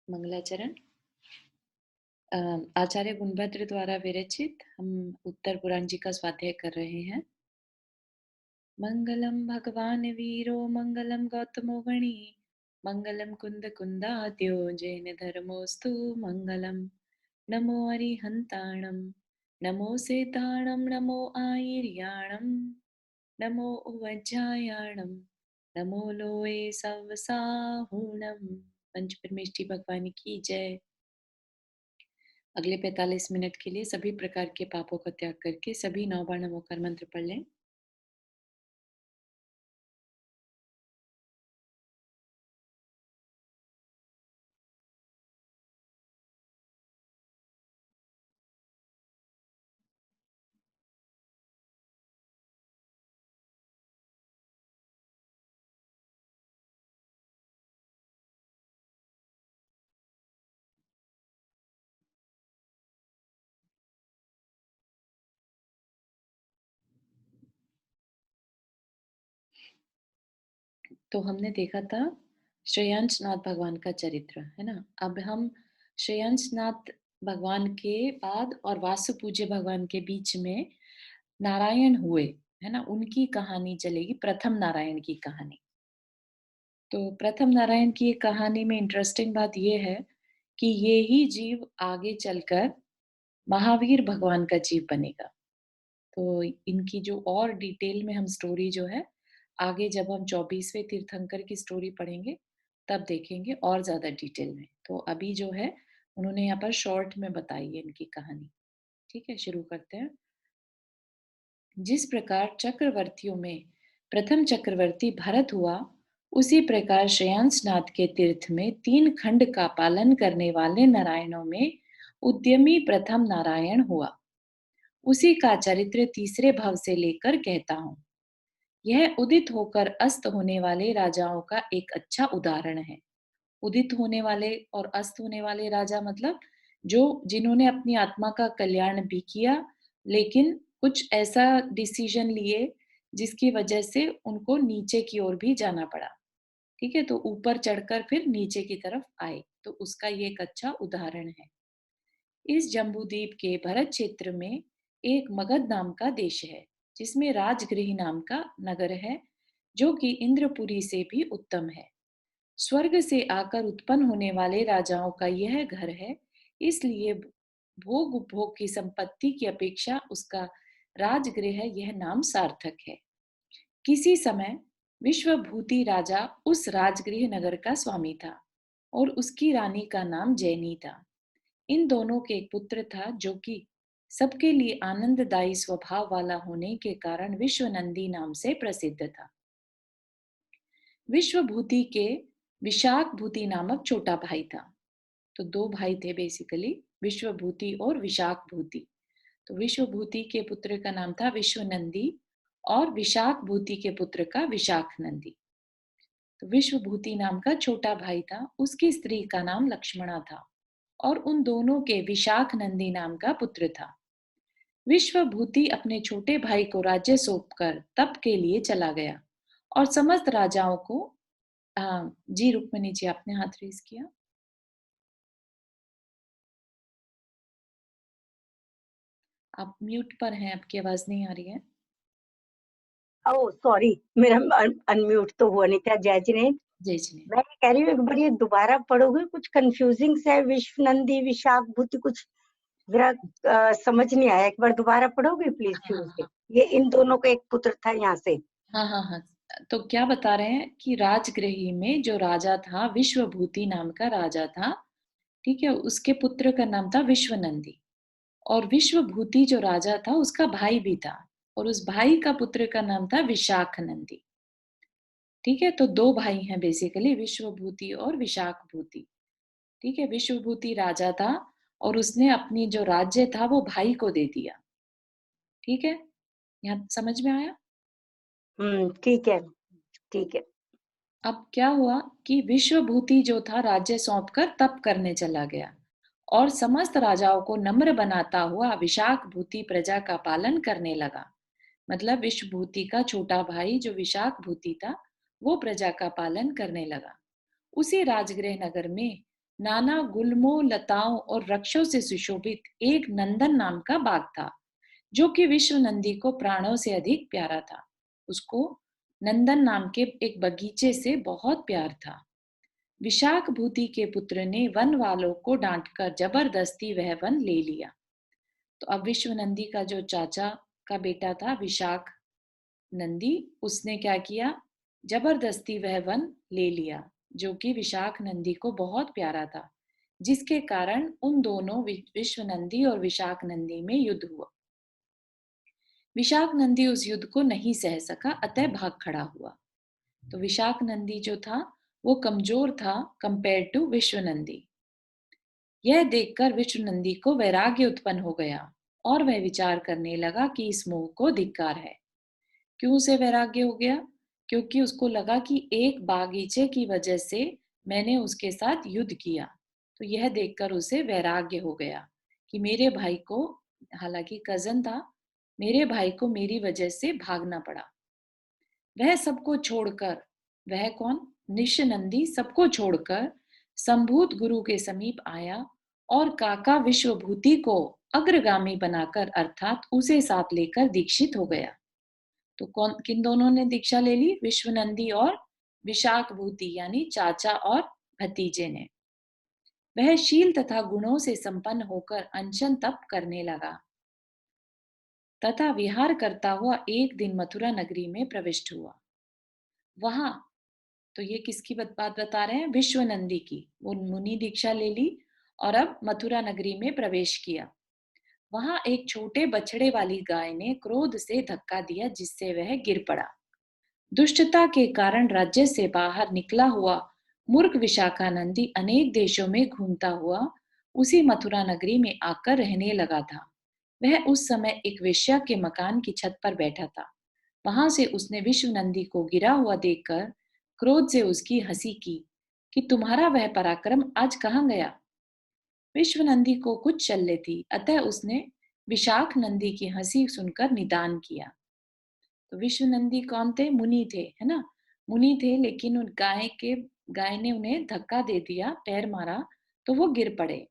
मंगलाचरण आचार्य गुणभद्र द्वारा विरचित हम उत्तर पुराण जी का स्वाध्याय कर रहे हैं। मंगलम भगवान वीरो मंगलम गौतमो गणी मंगलम कुंद कुंदाद्यो जैन धर्मोस्तु मंगलम। नमो अरिहंताणम नमो सेताणम नमो आयर्याणम नमो उवज्जायाणम नमो लोए सवसाहुणम। पंच परमेष्ठी भगवान की जय। अगले 45 मिनट के लिए सभी प्रकार के पापों का त्याग करके सभी 9 बार नमोकार मंत्र पढ़ लें। तो हमने देखा था श्रेयांशनाथ भगवान का चरित्र, है ना। अब हम श्रेयांशनाथ भगवान के बाद और वासु पूज्य भगवान के बीच में नारायण हुए, है ना, उनकी कहानी चलेगी। प्रथम नारायण की कहानी। तो प्रथम नारायण की कहानी में इंटरेस्टिंग बात यह है कि ये ही जीव आगे चलकर महावीर भगवान का जीव बनेगा। तो इनकी जो और डिटेल में हम स्टोरी जो है आगे जब हम 24वें तीर्थंकर की स्टोरी पढ़ेंगे तब देखेंगे और ज्यादा डिटेल में। तो अभी जो है उन्होंने यहाँ पर शॉर्ट में बताई है इनकी कहानी। ठीक है, शुरू करते हैं। जिस प्रकार चक्रवर्तियों में प्रथम चक्रवर्ती भरत हुआ, उसी प्रकार श्रेयांसनाथ के तीर्थ में 3 खंड का पालन करने वाले नारायणों में उद्यमी प्रथम नारायण हुआ। उसी का चरित्र तीसरे भाव से लेकर कहता हूं। यह उदित होकर अस्त होने वाले राजाओं का एक अच्छा उदाहरण है। उदित होने वाले और अस्त होने वाले राजा मतलब जो जिन्होंने अपनी आत्मा का कल्याण भी किया, लेकिन कुछ ऐसा डिसीजन लिए जिसकी वजह से उनको नीचे की ओर भी जाना पड़ा। ठीक है, तो ऊपर चढ़कर फिर नीचे की तरफ आए, तो उसका ये एक अच्छा उदाहरण है। इस जम्बूद्वीप के भरत क्षेत्र में एक मगध नाम का देश है, जिसमें राजगृह नाम का नगर है, जो कि इंद्रपुरी से भी उत्तम है। स्वर्ग से आकर उत्पन्न होने वाले राजाओं का यह घर है, इसलिए भोग उपभोग की संपत्ति की अपेक्षा उसका राजगृह यह नाम सार्थक है। किसी समय विश्वभूति राजा उस राजगृह नगर का स्वामी था और उसकी रानी का नाम जैनी था। इन दोनों के एक पुत्र था, जो कि सबके लिए आनंददायी स्वभाव वाला होने के कारण विश्वनंदी नाम से प्रसिद्ध था। विश्वभूति के विशाख भूति नामक छोटा भाई था। तो 2 भाई थे बेसिकली, विश्वभूति और विशाख भूति। तो विश्वभूति के पुत्र का नाम था विश्वनंदी और विशाख भूति के पुत्र का विशाख नंदी। तो विश्वभूति नाम का छोटा भाई था, उसकी स्त्री का नाम लक्ष्मणा था और उन दोनों के विशाख नंदी नाम का पुत्र था। विश्वभूति अपने छोटे भाई को राज्य सौंपकर तप के लिए चला गया और समस्त राजाओं को जी रुक्मणी जी, आपने हाथ रेज किया। आप म्यूट पर हैं, आपकी आवाज नहीं आ रही है। ओह सॉरी, मेरा अनम्यूट तो हुआ नहीं था। जय जिनेन्द्र, जय जी। मैं कह रही हूँ एक बार ये दोबारा पढ़ोगे, कुछ कंफ्यूजिंग से है। विश्वनंदी विशाख भूति कुछ जरा समझ नहीं आया। एक बार दोबारा पढ़ोगे प्लीज शुरू से। ये इन दोनों का एक पुत्र था यहाँ से। हाँ हाँ हाँ। तो क्या बता रहे हैं कि राजगृही में जो राजा था, विश्वभूति नाम का राजा था। ठीक है, उसके पुत्र का नाम था विश्वनंदी और विश्वभूति जो राजा था उसका भाई भी था और उस भाई का पुत्र का नाम था विशाख नंदी। ठीक है, तो 2 भाई हैं बेसिकली, विश्वभूति और विशाख भूति। ठीक है, विश्वभूति राजा था और उसने अपनी जो राज्य था वो भाई को दे दिया। ठीक है, यहाँ समझ में आया। ठीक है, ठीक है। अब क्या हुआ कि विश्वभूति जो था राज्य सौंपकर तप करने चला गया और समस्त राजाओं को नम्र बनाता हुआ विशाख भूति प्रजा का पालन करने लगा। मतलब विश्वभूति का छोटा भाई जो विशाख भूति था वो प्रजा का पालन करने लगा। उसी राजगृह नगर में नाना गुल्मों, लताओं और वृक्षों से सुशोभित एक नंदन नाम का बाग था, जो कि विश्व नंदी को प्राणों से अधिक प्यारा था। उसको नंदन नाम के एक बगीचे से बहुत प्यार था। विशाख भूति के पुत्र ने वन वालों को डांटकर जबरदस्ती वह वन ले लिया। तो अब विश्व नंदी का जो चाचा का बेटा था विशाख नंदी, उसने क्या किया, जबरदस्ती वह वन ले लिया, जो कि विशाख नंदी को बहुत प्यारा था, जिसके कारण उन दोनों विश्व नंदी और विशाख नंदी में युद्ध हुआ। विशाख नंदी उस युद्ध को नहीं सह सका, अतः भाग खड़ा हुआ। तो विशाख नंदी जो था वो कमजोर था कंपेयर टू विश्व नंदी। यह देखकर विश्व नंदी को वैराग्य उत्पन्न हो गया और वह विचार करने लगा कि इस मोह को धिक्कार है। क्यों उसे वैराग्य हो गया? क्योंकि उसको लगा कि एक बागीचे की वजह से मैंने उसके साथ युद्ध किया। तो यह देखकर उसे वैराग्य हो गया कि मेरे भाई को, हालांकि कजन था, मेरे भाई को मेरी वजह से भागना पड़ा। वह सबको छोड़कर, वह कौन? निशनंदी सबको छोड़कर संभूत गुरु के समीप आया और काका विश्वभूति को अग्रगामी बनाकर अर्थात उसे साथ लेकर दीक्षित हो गया। तो कौन किन दोनों ने दीक्षा ले ली? विश्वनंदी और विशाख भूति, यानी चाचा और भतीजे ने। वह शील तथा गुणों से संपन्न होकर अनशन तप करने लगा तथा विहार करता हुआ एक दिन मथुरा नगरी में प्रविष्ट हुआ। वहां, तो ये किसकी बात बता रहे हैं? विश्वनंदी की। वो मुनि दीक्षा ले ली और अब मथुरा नगरी में प्रवेश किया। वहां एक छोटे बछड़े वाली गाय ने क्रोध से धक्का दिया, जिससे वह गिर पड़ा। दुष्टता के कारण राज्य से बाहर निकला हुआ मूर्ख विशाखानंदी अनेक देशों में घूमता हुआ उसी मथुरा नगरी में आकर रहने लगा था। वह उस समय एक वेश्या के मकान की छत पर बैठा था। वहां से उसने विश्वनंदी को गिरा हुआ देखकर क्रोध से उसकी हंसी की कि तुम्हारा वह पराक्रम आज कहाँ गया? विश्वनंदी को कुछ चल्ले थी, अतः उसने विशाख नंदी की हंसी सुनकर निदान किया। तो विश्वनंदी कौन थे? मुनि थे, है ना? मुनि थे, लेकिन उन गाय ने उन्हें धक्का दे दिया, पैर मारा, तो वो गिर पड़े,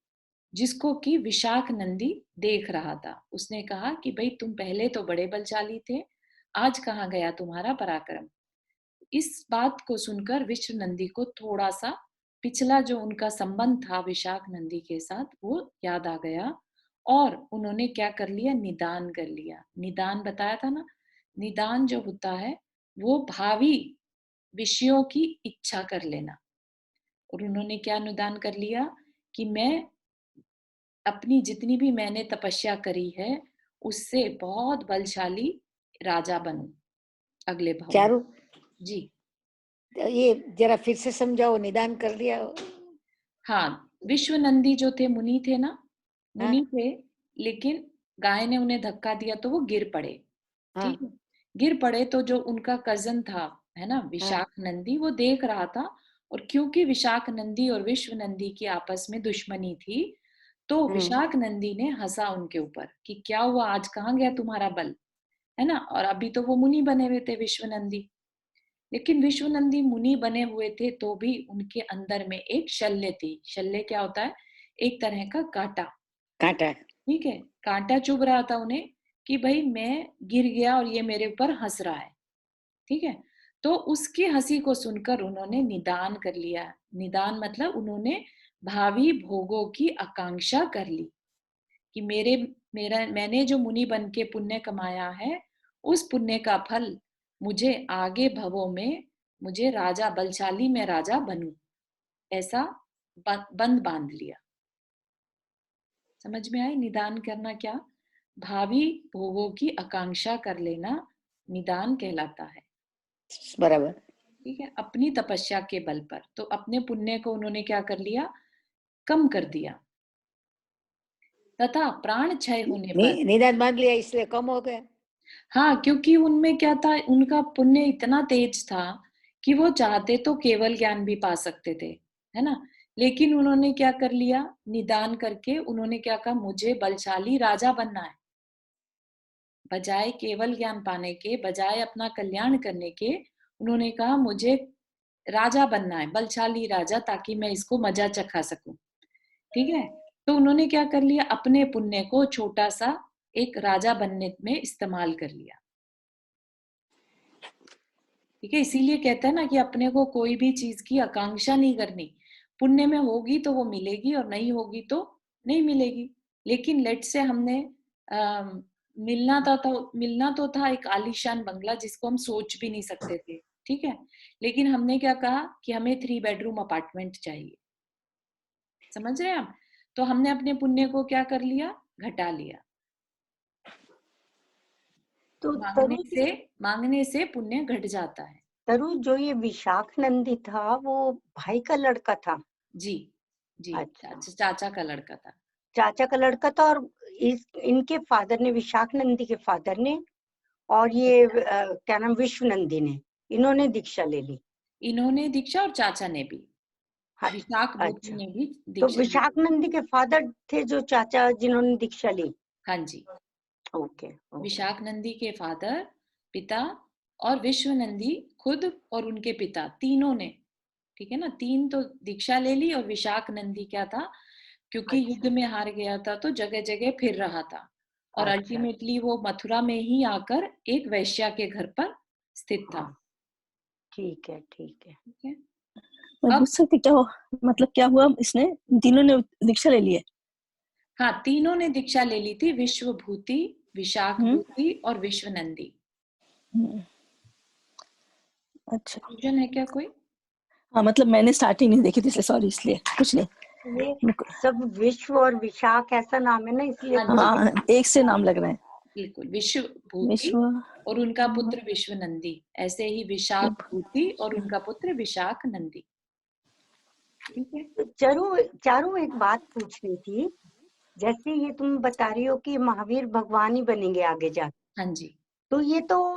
जिसको कि विशाख नंदी देख रहा था। उसने कहा कि भाई तुम पहले तो बड़े बलशाली थे, आज कहाँ गया तुम्हारा पराक्रम? इस बात को सुनकर विश्व नंदी को थोड़ा सा पिछला जो उनका संबंध था विशाख नंदी के साथ वो याद आ गया और उन्होंने क्या कर लिया? निदान कर लिया। निदान बताया था ना, निदान जो होता है वो भावी विषयों की इच्छा कर लेना। और उन्होंने क्या निदान कर लिया कि मैं अपनी जितनी भी मैंने तपस्या करी है उससे बहुत बलशाली राजा बनूं अगले भाव में। चारू, जी ये जरा फिर से समझाओ, निदान कर लिया। हाँ, विश्वनंदी जो थे मुनि थे ना, हाँ, मुनि थे, लेकिन गाय ने उन्हें धक्का दिया तो वो गिर पड़े। हाँ, ठीक है, गिर पड़े तो जो उनका कजन था, है ना, हाँ, विशाख नंदी, वो देख रहा था। और क्योंकि विशाख नंदी और विश्व नंदी की आपस में दुश्मनी थी, तो विशाख नंदी ने हंसा उनके ऊपर कि क्या हुआ, आज कहाँ गया तुम्हारा बल, है ना? और अभी तो वो मुनि बने हुए थे विश्व नंदी। लेकिन विश्वनंदी मुनि बने हुए थे तो भी उनके अंदर में एक शल्य थी। शल्य क्या होता है? एक तरह का कांटा। कांटा। ठीक है, कांटा चुभ रहा था उन्हें कि भाई मैं गिर गया और ये मेरे ऊपर हंस रहा है। ठीक है, तो उसकी हंसी को सुनकर उन्होंने निदान कर लिया। निदान मतलब उन्होंने भावी भोगों की आकांक्षा कर ली कि मैंने जो मुनि बन के पुण्य कमाया है, उस पुण्य का फल मुझे आगे भवों में, मुझे राजा, बलशाली में राजा बनूं, ऐसा बंद बांध लिया। समझ में आई? निदान करना क्या? भावी भोगों की आकांक्षा कर लेना निदान कहलाता है। बराबर। ठीक है, अपनी तपस्या के बल पर। तो अपने पुण्य को उन्होंने क्या कर लिया? कम कर दिया। तथा प्राण क्षय होने पर, निदान मान लिया इसलिए कम हो गया। हाँ, क्योंकि उनमें क्या था, उनका पुण्य इतना तेज था कि वो चाहते तो केवल ज्ञान भी पा सकते थे, है ना? लेकिन उन्होंने क्या कर लिया? निदान करके उन्होंने क्या कहा? मुझे बलशाली राजा बनना है। बजाय केवल ज्ञान पाने के, बजाय अपना कल्याण करने के, उन्होंने कहा मुझे राजा बनना है, बलशाली राजा, ताकि मैं इसको मजा चखा सकूं। ठीक है। तो उन्होंने क्या कर लिया, अपने पुण्य को छोटा सा एक राजा बनने में इस्तेमाल कर लिया। ठीक है, इसीलिए कहते हैं ना कि अपने को कोई भी चीज की आकांक्षा नहीं करनी। पुण्य में होगी तो वो मिलेगी और नहीं होगी तो नहीं मिलेगी। लेकिन लेट से हमने मिलना तो था एक आलीशान बंगला जिसको हम सोच भी नहीं सकते थे। ठीक है, लेकिन हमने क्या कहा कि हमें 3 बेडरूम अपार्टमेंट चाहिए। समझ रहे हैं आप? तो हमने अपने पुण्य को क्या कर लिया, घटा लिया। तो मांगने से पुण्य घट जाता है। तरु, जो ये विशाख नंदी था वो भाई का लड़का था? जी जी, अच्छा, चाचा का लड़का था। चाचा का लड़का था। और इनके फादर ने, विशाख नंदी के फादर ने, और ये क्या नाम, विश्व नंदी ने, इन्होंने दीक्षा ले ली। इन्होंने दीक्षा और चाचा ने भी, हाँ, विशाख भूति अच्छा। ने भी तो दीक्षा ली। विशाख नंदी के फादर थे जो चाचा जिन्होंने दीक्षा ली? हाँ जी, ओके, ओके। विशाख नंदी के फादर, पिता, और विश्व नंदी खुद और उनके पिता, तीनों ने, ठीक है ना, 3 तो दीक्षा ले ली। और विशाख नंदी क्या था, क्योंकि युद्ध अच्छा, में हार गया था तो जगह जगह फिर रहा था, और अच्छा। अल्टीमेटली वो मथुरा में ही आकर एक वैश्या के घर पर स्थित था। हाँ, ठीक है, ठीक है। ठीक है, मैं अब पूछ सकती क्या हो, मतलब क्या हुआ, इसने तीनों ने दीक्षा ले ली है? हाँ, तीनों ने दीक्षा ले ली थी, विश्व भूति, विशाख हम्म भूति और विश्व नंदी। हम्म, अच्छा। कंफ्यूजन है क्या कोई? हाँ, मतलब मैंने स्टार्टिंग नहीं देखी थी इसलिए सॉरी, इसलिए कुछ नहीं। ये सब विश्व और विशाख ऐसा नाम है ना, इसलिए हाँ थोड़ी जी, हाँ, एक से नाम लग रहे हैं। बिल्कुल, विश्व भूति विश्व। और उनका पुत्र विश्व नंदी, ऐसे ही विशाख भूति और उनका पुत्र विशाख नंदी। ठीक है, तो चारों एक बात पूछनी थी। जैसे ये तुम बता रही हो कि महावीर भगवान ही बनेंगे आगे जाके, हाँ जी, तो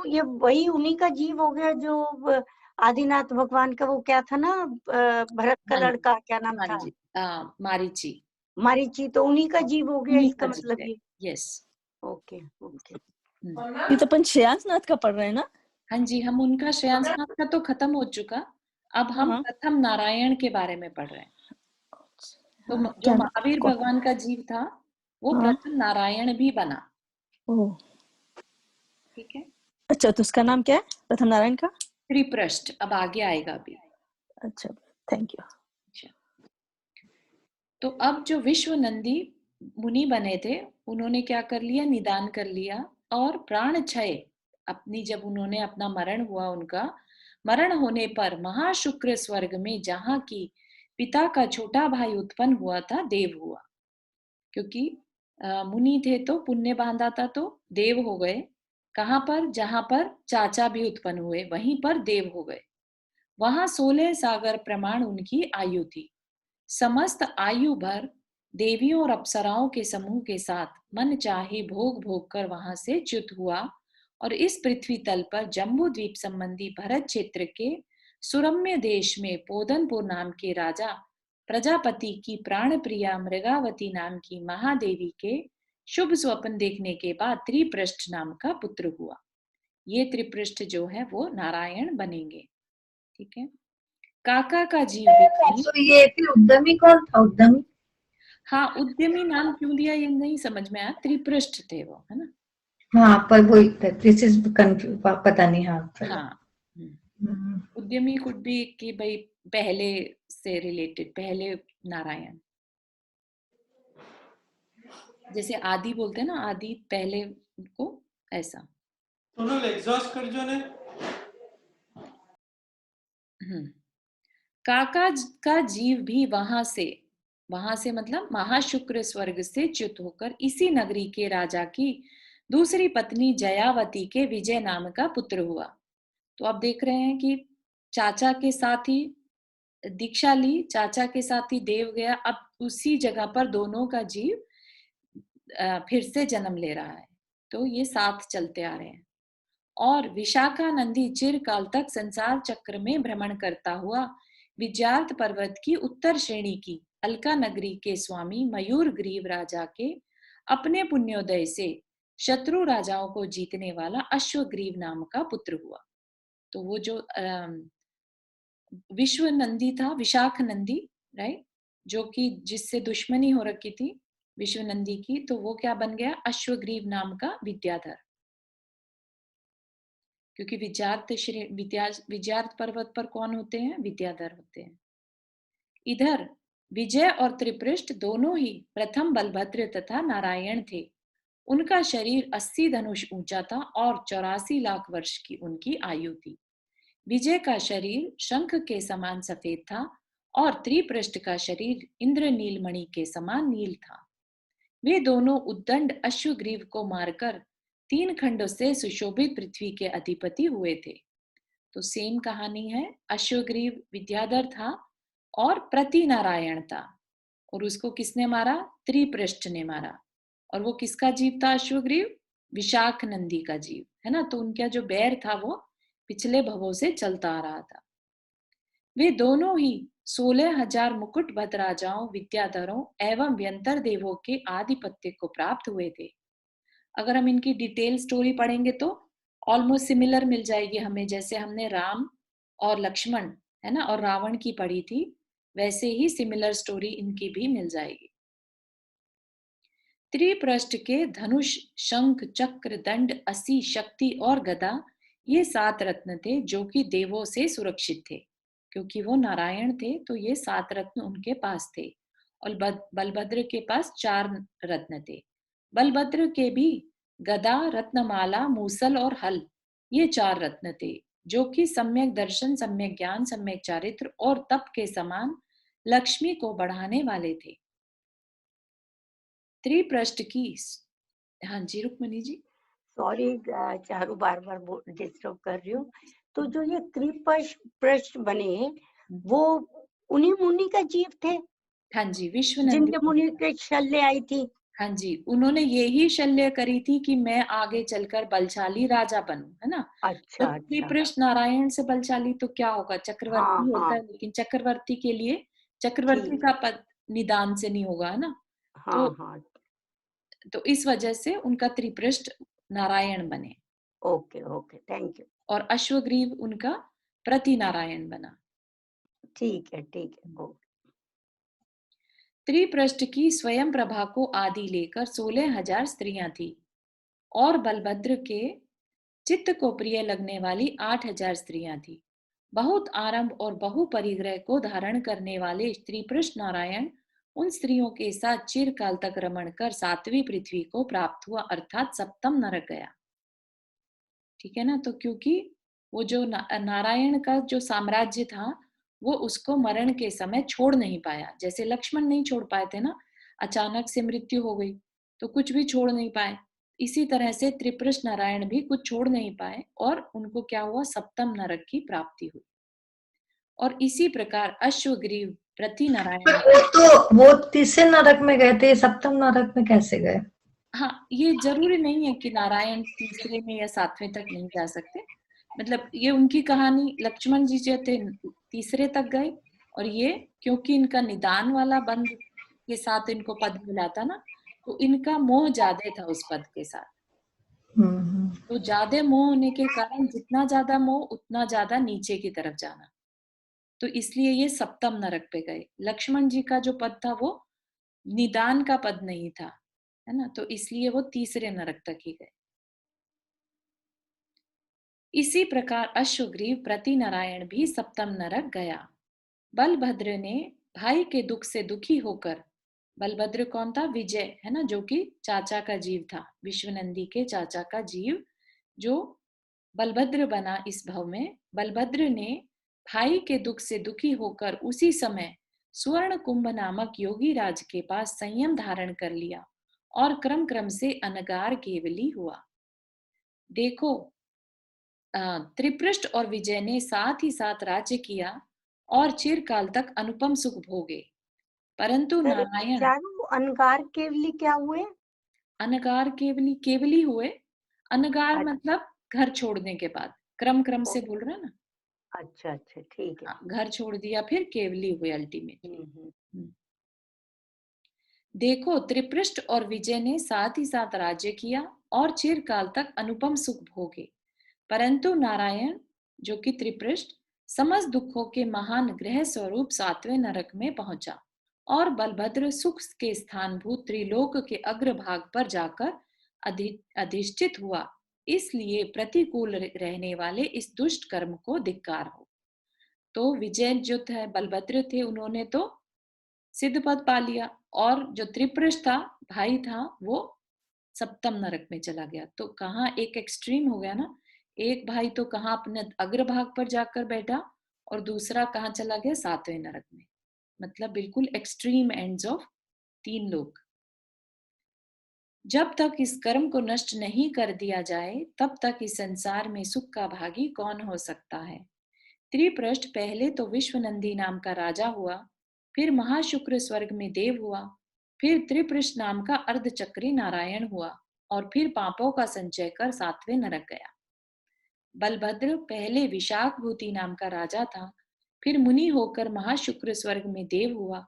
ये वही उन्हीं का जीव हो गया जो आदिनाथ भगवान का, वो क्या था ना, भरत का हाँ जी, लड़का क्या नाम हाँ था, जी, मारीची, मारीची, तो उन्हीं का जीव हो गया उन्हीं इसका का जीव मतलब है। ये। यस। Okay, okay. ये तो अपन श्रेयांसनाथ का पढ़ रहे हैं ना? हाँ जी, हम उनका श्रेयांसनाथ का तो खत्म हो चुका, अब हम हाँ प्रथम नारायण के बारे में पढ़ रहे हैं। तो हाँ, जो क्या महावीर कौन? भगवान का जीव था वो हाँ, प्रथम नारायण भी बना। ओ, ठीक है, अच्छा, तो उसका नाम क्या है प्रथम नारायण का? त्रिपृष्ठ, अब आगे आएगा अभी। अच्छा, थैंक यू। अच्छा, तो अब जो विश्व नंदी मुनि बने थे, उन्होंने क्या कर लिया, निदान कर लिया, और प्राण क्षय, अपनी जब उन्होंने अपना मरण हुआ, उनका मरण होने पर महाशुक्र स्वर्ग में, जहां की पिता का छोटा भाई उत्पन्न हुआ था, देव हुआ। क्योंकि मुनि थे तो पुण्य बांधा था तो देव हो गए। कहां पर, जहां पर चाचा भी उत्पन्न हुए वहीं पर देव हो गए। वहां 16 सागर प्रमाण उनकी आयु थी। समस्त आयु भर देवियों और अप्सराओं के समूह के साथ मन चाहे भोग भोग कर वहां से च्युत हुआ, और इस पृथ्वी तल पर जम्बू द्वीप संबंधी भरत क्षेत्र के सुरम्य देश में पोदनपुर नाम के राजा प्रजापति की प्राण प्रिया मृगावती नाम की महादेवी के शुभ स्वप्न देखने के बाद त्रिपृष्ठ नाम का पुत्र हुआ। ये त्रिपृष्ठ जो है वो नारायण बनेंगे। ठीक है, काका का जीव भी नहीं। तो ये फिर उद्यमी कौन था, उद्यमी? हाँ, उद्यमी नाम क्यों दिया ये नहीं समझ में आया, त्रिपृष्ठ थे वो, है ना। हाँ, पर वही दिस इज कंफ्यूज, पता नहीं। हाँ, चलो। हाँ, उद्यमी कुड भी कि भाई पहले से रिलेटेड, पहले नारायण, जैसे आदि बोलते हैं ना, आदि पहले को, ऐसा। उन्होंने एग्जॉस्ट कर जो ने। काका का जीव भी वहां से मतलब महाशुक्र स्वर्ग से च्युत होकर इसी नगरी के राजा की दूसरी पत्नी जयावती के विजय नाम का पुत्र हुआ। तो आप देख रहे हैं कि चाचा के साथ ही दीक्षा ली, चाचा के साथ ही देव गया, अब उसी जगह पर दोनों का जीव फिर से जन्म ले रहा है। तो ये साथ चलते आ रहे हैं। और विशाखानंदी चिरकाल तक संसार चक्र में भ्रमण करता हुआ विजयार्थ पर्वत की उत्तर श्रेणी की अलका नगरी के स्वामी मयूर ग्रीव राजा के अपने पुण्योदय से शत्रु राजाओं को जीतने वाला अश्वग्रीव नाम का पुत्र हुआ। तो वो जो विश्व नंदी था, विशाख नंदी, राइट, जो कि जिससे दुश्मनी हो रखी थी विश्वनंदी की, तो वो क्या बन गया, अश्वग्रीव नाम का विद्याधर। क्योंकि विद्यार्थ पर्वत पर कौन होते हैं, विद्याधर होते हैं। इधर विजय और त्रिपृष्ठ दोनों ही प्रथम बलभद्र तथा नारायण थे। उनका शरीर 80 धनुष ऊंचा था और 84 लाख वर्ष की उनकी आयु थी। विजय का शरीर शंख के समान सफेद था और त्रिपृष्ठ का शरीर इंद्र नीलमणि के समान नील था। वे दोनों उद्दंड अश्वग्रीव को मारकर 3 खंडों से सुशोभित पृथ्वी के अधिपति हुए थे। तो सेम कहानी है, अश्वग्रीव विद्याधर था और प्रति नारायण था, और उसको किसने मारा, त्रिपृष्ठ ने मारा। और वो किसका जीव था, अश्वग्रीव, विशाख नंदी का जीव है ना। तो उनका जो बैर था वो पिछले भवों से चलता आ रहा था। वे दोनों ही 16,000 मुकुटबद्ध राजाओं, विद्याधरों एवं व्यंतर देवों के आधिपत्य को प्राप्त हुए थे। अगर हम इनकी डिटेल स्टोरी पढ़ेंगे तो ऑलमोस्ट सिमिलर मिल जाएगी हमें, जैसे हमने राम और लक्ष्मण है ना और रावण की पढ़ी थी, वैसे ही सिमिलर स्टोरी इनकी भी मिल जाएगी। त्रिपृष्ठ के धनुष, शंख, चक्र, दंड, असी, शक्ति और गदा, ये 7 रत्न थे जो कि देवों से सुरक्षित थे। क्योंकि वो नारायण थे तो ये 7 रत्न उनके पास थे। और बलभद्र के पास 4 रत्न थे। बलभद्र के भी गदा, रत्नमाला, मूसल और हल, ये 4 रत्न थे जो कि सम्यक दर्शन, सम्यक ज्ञान, सम्यक चारित्र और तप के समान लक्ष्मी को बढ़ाने वाले थे। त्रिपृष्ठ की, हाँ जी रुक्मणी जी, सॉरी चारू बार बार डिस्टर्ब कर रही हूँ। तो जो ये त्रिपृष्ठ बने वो उन्हीं मुनि का जीव थे, हाँ जी, विश्वनंदी जिनके मुनि के शल्य आई थी। हाँ जी, उन्होंने यही शल्य करी थी कि मैं आगे चलकर बलशाली राजा बनूं, है ना। अच्छा तो अच्छा, त्रिपृष्ठ नारायण से बलशाली तो क्या होगा, चक्रवर्ती हाँ होता हाँ, है, लेकिन चक्रवर्ती के लिए चक्रवर्ती ठीक, का पद निदान से नहीं होगा, है ना। हाँ तो हाँ, तो इस वजह से उनका त्रिपृष्ठ नारायण बने ओके ओके, थैंक यू। और अश्वग्रीव उनका प्रति नारायण बना। ठीक है ठीक है, ओके। त्रिपृष्ठ की स्वयं प्रभा को आदि लेकर 16,000 स्त्रियां थी और बलभद्र के चित्त को प्रिय लगने वाली 8,000 स्त्रियां थी। बहुत आरंभ और बहु परिग्रह को धारण करने वाले त्रिपृष्ठ नारायण उन स्त्रियों के साथ चिरकाल तक रमण कर 7वीं पृथ्वी को प्राप्त हुआ, अर्थात सप्तम नरक गया। ठीक है ना। तो क्योंकि वो जो नारायण का जो साम्राज्य था वो उसको मरण के समय छोड़ नहीं पाया, जैसे लक्ष्मण नहीं छोड़ पाए थे ना, अचानक से मृत्यु हो गई तो कुछ भी छोड़ नहीं पाए। इसी तरह से त्रिपृष्ठ नारायण भी कुछ छोड़ नहीं पाए और उनको क्या हुआ, सप्तम नरक की प्राप्ति हुई। और इसी प्रकार अश्वग्रीव प्रति नारायण, तो वो तीसरे नरक में गए थे, सप्तम नरक में कैसे गए? हाँ ये जरूरी नहीं है कि नारायण तीसरे में या 7वें तक नहीं जा सकते। मतलब ये उनकी कहानी, लक्ष्मण जी जो थे तीसरे तक गए, और ये क्योंकि इनका निदान वाला बंध के साथ इनको पद मिला था ना, तो इनका मोह ज्यादा था उस पद के साथ। तो ज्यादा मोह होने के कारण जितना ज्यादा मोह उतना ज्यादा नीचे की तरफ जाना, तो इसलिए ये सप्तम नरक पे गए। लक्ष्मण जी का जो पद था वो निदान का पद नहीं था, है ना, तो इसलिए वो तीसरे नरक तक ही गए। इसी प्रकार अश्वग्रीव प्रति नारायण भी सप्तम नरक गया। बलभद्र ने भाई के दुख से दुखी होकर, बलभद्र कौन था, विजय है ना, जो कि चाचा का जीव था, विश्वनंदी के चाचा का जीव जो बलभद्र बना इस भव में। बलभद्र ने भाई के दुख से दुखी होकर उसी समय स्वर्ण कुंभ नामक योगी राज के पास संयम धारण कर लिया और क्रम क्रम से अनगार केवली हुआ। देखो, त्रिपृष्ठ और विजय ने साथ ही साथ राज्य किया और चिरकाल तक अनुपम सुख भोगे, परंतु सर नारायण चारू अनगार केवली क्या हुए? अनगार केवली केवली हुए। अनगार अच्छा मतलब घर छोड़ने के बाद, क्रम क्रम से बोल रहे हैं ना। अच्छा अच्छा, ठीक है। हाँ, घर छोड़ दिया फिर केवली हुए अल्टीमेटली। हम्म। देखो, त्रिपृष्ठ और विजय ने साथ ही साथ राज्य किया और चिरकाल तक अनुपम सुख भोगे, परंतु नारायण जो कि त्रिपृष्ठ समस्त दुखों के महान ग्रह स्वरूप 7वें नरक में पहुंचा और बलभद्र सुख के स्थानभूत त्रिलोक के अग्रभाग पर जाकर अधिष्ठित हुआ, इसलिए प्रतिकूल रहने वाले इस दुष्ट कर्म को धिक्कार हो। तो विजय जो थे बलभद्र थे, उन्होंने तो सिद्ध पद पा लिया, और जो त्रिपृष्ठ था भाई था वो सप्तम नरक में चला गया। तो कहाँ एक एक्सट्रीम हो गया ना, एक भाई तो कहाँ अपने अग्रभाग पर जाकर बैठा और दूसरा कहाँ चला गया, सातवें नरक में। मतलब बिल्कुल एक्सट्रीम एंड्स ऑफ तीन लोग। जब तक इस कर्म को नष्ट नहीं कर दिया जाए तब तक इस संसार में सुख का भागी कौन हो सकता है। त्रिपृष्ठ पहले तो विश्वनंदी नाम का राजा हुआ, फिर महाशुक्र स्वर्ग में देव हुआ, फिर त्रिपृष्ठ नाम का अर्धचक्री नारायण हुआ, और फिर पापों का संचय कर सातवें नरक गया। बलभद्र पहले विशाख भूति नाम का राजा था, फिर मुनि होकर महाशुक्र स्वर्ग में देव हुआ,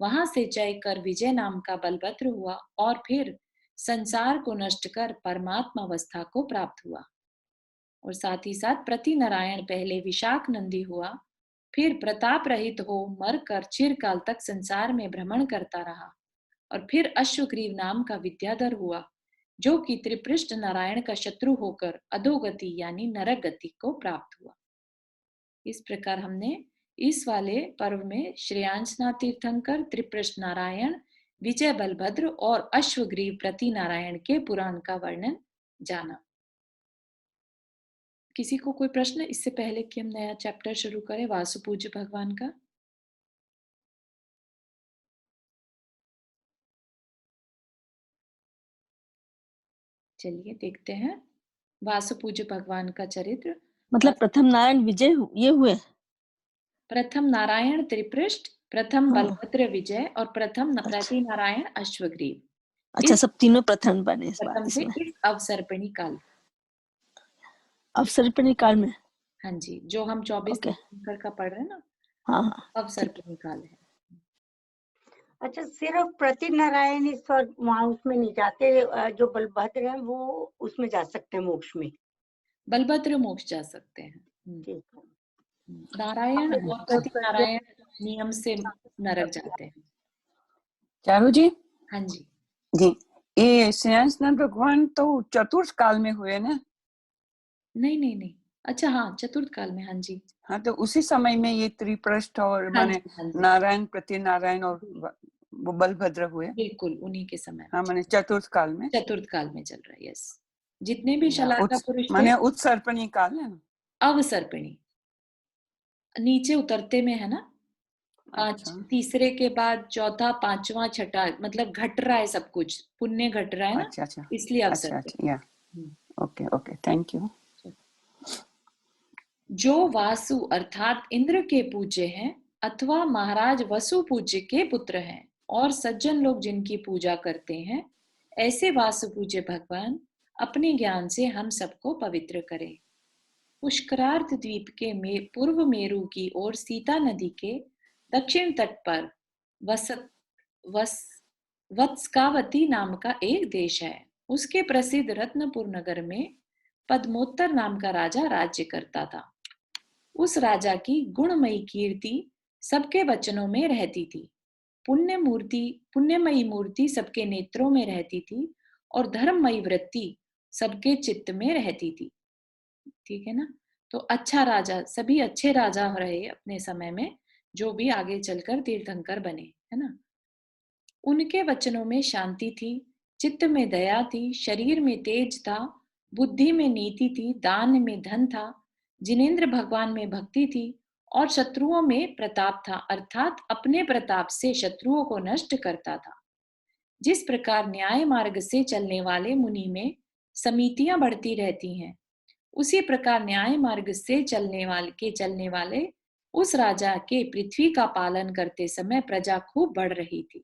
वहां से जय कर विजय नाम का बलभद्र हुआ, और फिर संसार को नष्ट कर परमात्मा अवस्था को प्राप्त हुआ। और साथ ही साथ प्रति नारायण पहले विशाख नंदी हुआ, फिर प्रताप रहित हो मर कर चिरकाल तक संसार में भ्रमण करता रहा, और फिर अश्वग्रीव नाम का विद्याधर हुआ, जो कि त्रिपृष्ठ नारायण का शत्रु होकर अधोगति यानी नरक गति को प्राप्त हुआ। इस प्रकार हमने इस वाले पर्व में श्रेयांशनाथ तीर्थंकर, त्रिपृष्ठ नारायण, विजय बलभद्र और अश्वग्रीव प्रति नारायण के पुराण का वर्णन जाना। किसी को कोई प्रश्न इससे पहले कि हम नया चैप्टर शुरू करें वासुपूज्य भगवान का? चलिए देखते हैं वासुपूज्य भगवान का चरित्र। मतलब प्रथम नारायण विजय ये हुए? प्रथम नारायण त्रिपृष्ठ, प्रथम हाँ। बलभद्र विजय और प्रथम प्रति नारायण अश्वग्रीव। अच्छा, सब तीनों प्रथम बने इस बार प्रथम थे इसमें। इस अवसर्पिणी काल। अवसर्पिणी काल में? हाँ जी, जो हम 24 ओके। तीर्थंकर का पढ़ रहे हैं ना, हाँ हाँ, अवसर्पिणी काल है। अच्छा, सिर्फ प्रति नारायण ईश्वर वहाँ उसमें नहीं जाते, जो बलभद्र हैं वो उसमें जा सकते हैं मोक्ष में? बलभद्र मोक्ष जा सकते हैं। ठीक है। नारायण और प्रति नारायण नियम से नरक जाते हैं। चारू जी? हाँ जी जी, ये श्रेयांशनाथ भगवान तो चतुर्थ काल में हुए ना? नहीं नहीं नहीं, अच्छा हाँ, चतुर्थ काल में। हाँ जी, हाँ, तो उसी समय में ये त्रिपृष्ठ और हाँ माने जी, हाँ जी, नारायण प्रति नारायण और वो बलभद्र हुए। बिल्कुल उन्हीं के समय। हाँ, माने चतुर्थ काल में। चतुर्थ काल में चल रहा है। यस, जितने भी शलाका पुरुष थे, माने उत्सर्पणी काल है ना? अवसर्पिणी नीचे उतरते में है ना। अच्छा। तीसरे के बाद चौथा, पांचवा, छठा, मतलब घट रहा है, सब कुछ पुण्य घट रहा है ना। अच्छा अच्छा, इसलिए अच्छा अवसर्पिणी। या ओके ओके, थैंक यू। जो वासु अर्थात इंद्र के पूज्य हैं अथवा महाराज वसु पूज्य के पुत्र हैं और सज्जन लोग जिनकी पूजा करते हैं, ऐसे वासु पूज्य भगवान अपने ज्ञान से हम सबको पवित्र करें। पुष्करार्थ द्वीप के पूर्व मेरु की ओर सीता नदी के दक्षिण तट पर वत्सकावती नाम का एक देश है। उसके प्रसिद्ध रत्नपुर नगर में पद्मोत्तर नाम का राजा राज्य करता था। उस राजा की गुणमयी कीर्ति सबके वचनों में रहती थी। पुण्यमयी मूर्ति सबके नेत्रों में रहती थी और धर्ममयी वृत्ति सबके चित्त में रहती थी। ठीक है ना। तो अच्छा राजा, सभी अच्छे राजा रहे अपने समय में, जो भी आगे चलकर तीर्थंकर बने, है ना। उनके वचनों में शांति थी, चित्त में दया थी, शरीर में तेज था, बुद्धि में नीति थी, दान में धन था, जिनेंद्र भगवान में भक्ति थी और शत्रुओं में प्रताप था, अर्थात अपने प्रताप से शत्रुओं को नष्ट करता था। जिस प्रकार न्याय मार्ग से चलने वाले मुनि में समितियां बढ़ती रहती हैं, उसी प्रकार न्याय मार्ग से चलने वाले उस राजा के पृथ्वी का पालन करते समय प्रजा खूब बढ़ रही थी।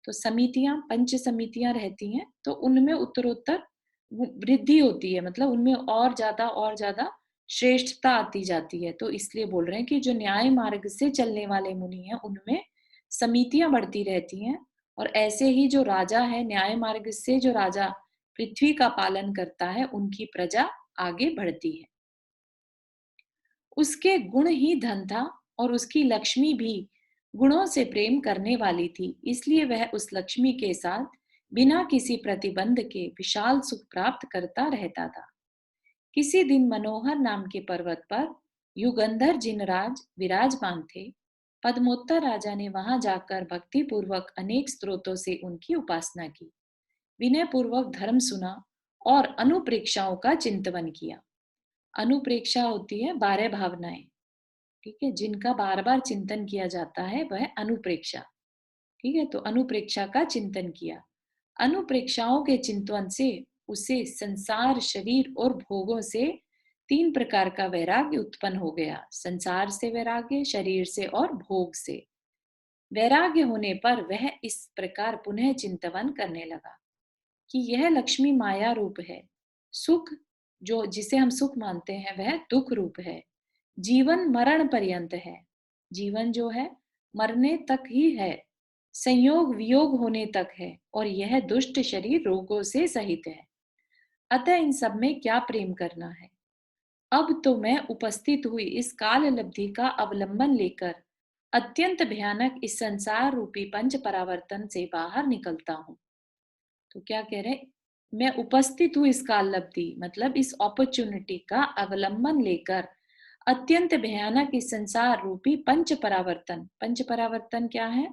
तो समितियां, पंच समितियां रहती हैं, तो उनमें उत्तरोत्तर वृद्धि होती है, मतलब उनमें और ज्यादा श्रेष्ठता आती जाती है। तो इसलिए बोल रहे हैं कि जो न्याय मार्ग से चलने वाले मुनि हैं उनमें समितियां बढ़ती रहती हैं, और ऐसे ही जो राजा है, न्याय मार्ग से जो राजा पृथ्वी का पालन करता है, उनकी प्रजा आगे बढ़ती है। उसके गुण ही धन था और उसकी लक्ष्मी भी गुणों से प्रेम करने वाली थी, इसलिए वह उस लक्ष्मी के साथ बिना किसी प्रतिबंध के विशाल सुख प्राप्त करता रहता था। किसी दिन मनोहर नाम के पर्वत पर युगंधर जिनराज विराजमान थे। पद्मोत्तर राजा ने वहां जाकर भक्ति पूर्वक अनेक स्त्रोतों से उनकी उपासना की, विनय पूर्वक धर्म सुना और अनुप्रेक्षाओं का चिंतन किया। अनुप्रेक्षा होती है 12 भावनाएं, ठीक है, जिनका बार बार चिंतन किया जाता है वह अनुप्रेक्षा, ठीक है। तो अनुप्रेक्षा का चिंतन किया। अनुप्रेक्षाओं के चिंतन से उसे संसार, शरीर और भोगों से 3 प्रकार का वैराग्य उत्पन्न हो गया। संसार से वैराग्य, शरीर से और भोग से। वैराग्य होने पर वह इस प्रकार पुनः चिंतन करने लगा कि यह लक्ष्मी माया रूप है। सुख जो जिसे हम सुख मानते हैं वह दुख रूप है। जीवन मरण पर्यंत है, जीवन जो है मरने तक ही है। संयोग वियोग होने तक है और यह दुष्ट शरीर रोगों से सहित है। अतः इन सब में क्या प्रेम करना है। अब तो मैं उपस्थित हुई इस काल लब्धि का अवलंबन लेकर अत्यंत भयानक इस संसार रूपी पंच परावर्तन से बाहर निकलता हूं। तो क्या कह रहे, मैं उपस्थित हूँ इस काल लब्धि मतलब इस अपॉर्चुनिटी का अवलंबन लेकर अत्यंत भयानक इस संसार रूपी पंच परावर्तन। पंच परावर्तन क्या है,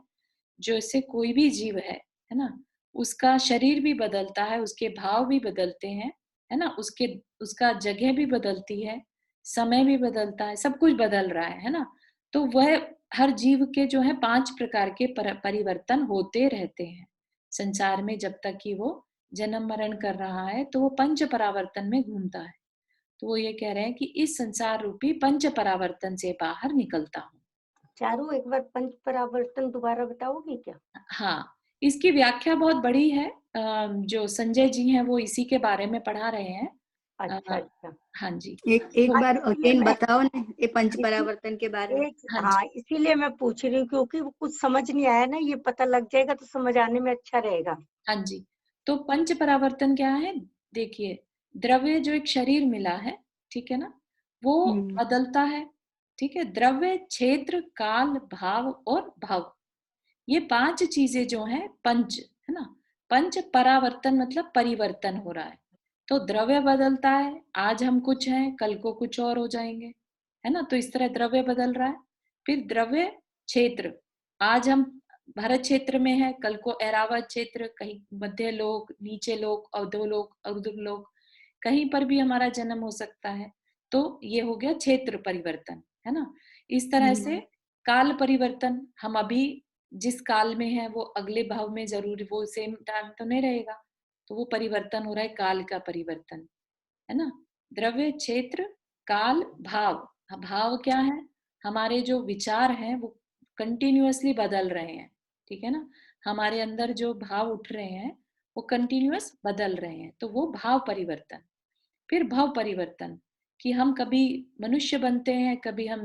जैसे कोई भी जीव है ना, उसका शरीर भी बदलता है, उसके भाव भी बदलते हैं, है ना, उसका जगह भी बदलती है, समय भी बदलता है, सब कुछ बदल रहा है ना। तो वह हर जीव के जो है 5 प्रकार के परिवर्तन होते रहते हैं संसार में। जब तक कि वो जन्म मरण कर रहा है तो वो पंच परावर्तन में घूमता है। तो वो ये कह रहे हैं कि इस संसार रूपी पंच परावर्तन से बाहर निकलता हूँ। चारू एक बार पंच परावर्तन दोबारा बताओगी क्या? हाँ, इसकी व्याख्या बहुत बड़ी है। जो संजय जी हैं वो इसी के बारे में पढ़ा रहे हैं। अच्छा अच्छा। हाँ जी। एक बार इसीलिए अगेन मैं बताओ ना ये पंच परावर्तन के बारे में। हाँ हाँ, जी। इसीलिए मैं पूछ रही हूँ क्योंकि वो कुछ समझ नहीं आया ना, ये पता लग जाएगा तो समझ आने में अच्छा रहेगा। हाँ जी। तो पंच परावर्तन क्या है, देखिए, द्रव्य जो एक शरीर मिला है, ठीक है ना, वो बदलता है, ठीक है। द्रव्य, क्षेत्र, काल, भाव और भव, ये 5 चीजें जो हैं पंच, है ना। पंच परावर्तन मतलब परिवर्तन हो रहा है। तो द्रव्य बदलता है, आज हम कुछ हैं कल को कुछ और हो जाएंगे, है ना। तो इस तरह द्रव्य बदल रहा है। फिर द्रव्य क्षेत्र, आज हम भारत क्षेत्र में है, कल को ऐरावत क्षेत्र, कहीं मध्य लोक, नीचे लोक, अधोलोक, ऊर्ध्वलोक, कहीं पर भी हमारा जन्म हो सकता है। तो ये हो गया क्षेत्र परिवर्तन, है ना। इस तरह से काल परिवर्तन, हम अभी जिस काल में है वो अगले भाव में जरूर वो सेम टाइम तो नहीं रहेगा, तो वो परिवर्तन हो रहा है, काल का परिवर्तन, है ना। द्रव्य, क्षेत्र, काल, भाव। भाव क्या है, हमारे जो विचार हैं वो कंटिन्यूअसली बदल रहे हैं, ठीक है ना। हमारे अंदर जो भाव उठ रहे हैं वो कंटिन्यूअस बदल रहे हैं, तो वो भाव परिवर्तन। फिर भाव परिवर्तन, कि हम कभी मनुष्य बनते हैं, कभी हम